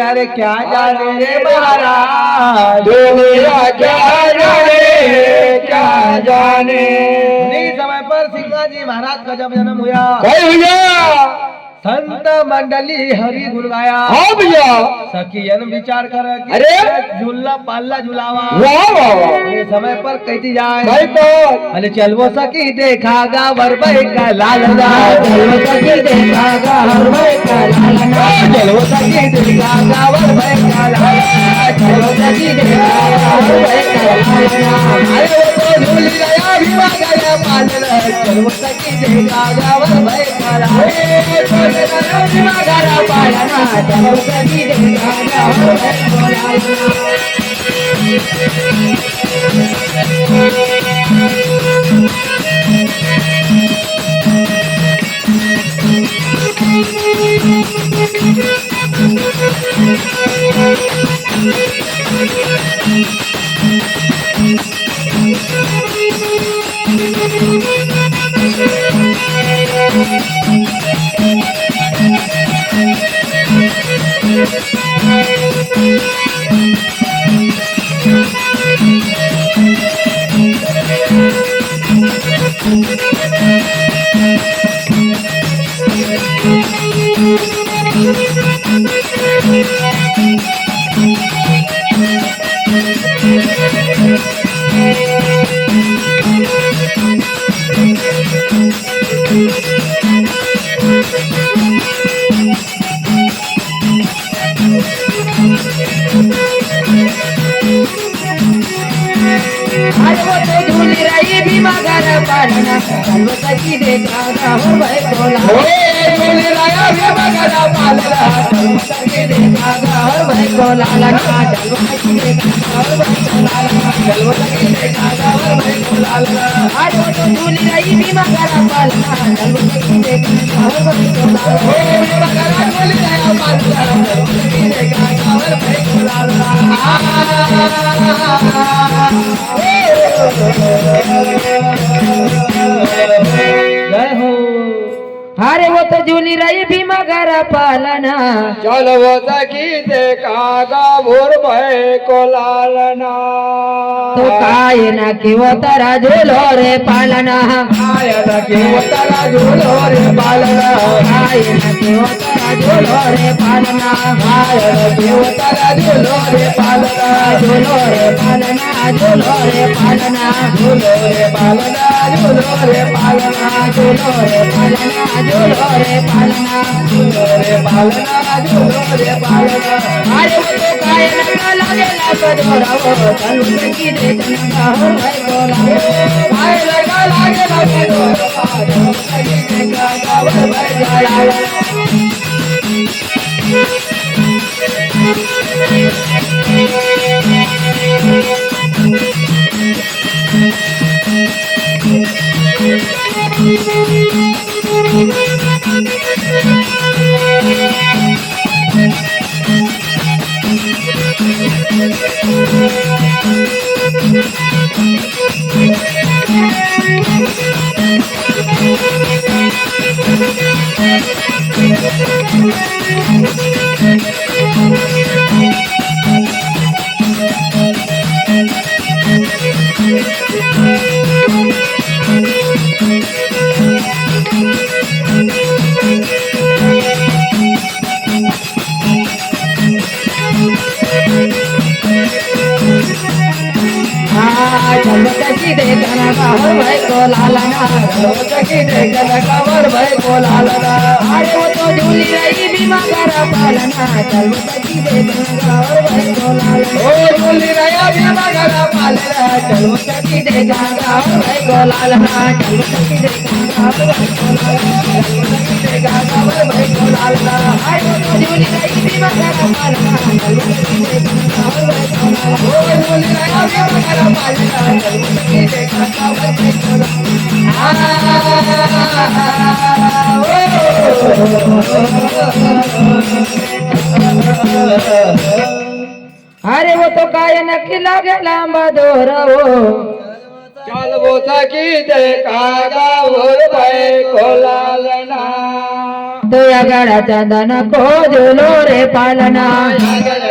अरे क्या जाने रे महाराज दुनिया क्या जाने क्या जाने। समय पर सिंगाजी महाराज का जब जन्म हुआ संत मंडली हरि गुण गाया। हाँ भैया सखियन विचार कर अरे झूलना पालना झुलावा। वाह समय पर कहती जाए भाई तो अरे चलवो सखी देखा गा वरबई का लाल गा चलवो सखी देखा गा वरबई का लाल गा चलवो सखी देखा गा वरबई का लाल गा चलवो सखी देखा गा वरबई का लाल गा अरे वो तो झूल गया भीमा गया पालना चलवो सखी देखा गा वरबई का लाल गा गारा पालना चलो सखी देखा गा वरबई का लाल गा। पालना चलो सखी देखा गा वरबई का लाल गा झूली राया भीमा गारा पालना चलो सखी देखा गा वरबई का लाल गा चलो सखी देखा गा वरबई का लाल गा चलो सखी देखा गा वरबई का लाल गा आज वो तो झूली रही भीमा गारा पालना चलो सखी देखा गा वरबई का लाल गा भीमा गारा झूली राया पालना चलो सखी देखा गा वरबई का लाल जय हो। अरे वो तो झूली रही भीमा गारा पालना चलो वो सखी देखा गा वरबई को लालना तो काय ना कि वो तारा झूलो रे पालना काय ना कि वो तारा झूलो रे पालना काय ना कि वो तारा झूलो रे पालना काय ना कि वो तारा झूलो रे पालना झूलो रे पालना झूलो रे पालना झूलो रे पालना झूलो रे पालना झूलो रे पालना झूलो रे पालना झूलो रे पालना झूलो रे पालना। अरे वो तो काय लगा लागे कदोरा वो चलो सखी देखा गा वरबई का लाल गा काय लगा लागे कदोरा चलो सखी देखा गा वरबई का लाल गा। चलवतकी देखना कावर भाई को लालना चलवतकी देखना कावर भाई को लालना अरे वो तो झूली रही बीमा करा पालना चलवतकी देखना कावर भाई को लालना ओ झूली रही बीमा करा पालना चलवतकी देखना कावर भाई को लालना चलवतकी देखना कावर भाई को लालना चलवतकी देखना कावर भाई को लालना अरे वो तो झूली रही बीमा करा पालना चलवतकी देखना कावर भाई को लालना ओ झूली रही बीमा करा पालना चलवतकी देखना कावर भाई को लालना अरे वो तो काय नक्की लागे लांबा दोरावो चलवो सकी देखा गावर भाई को लालना तो या गड़ा चंदन को झूलो रे पालना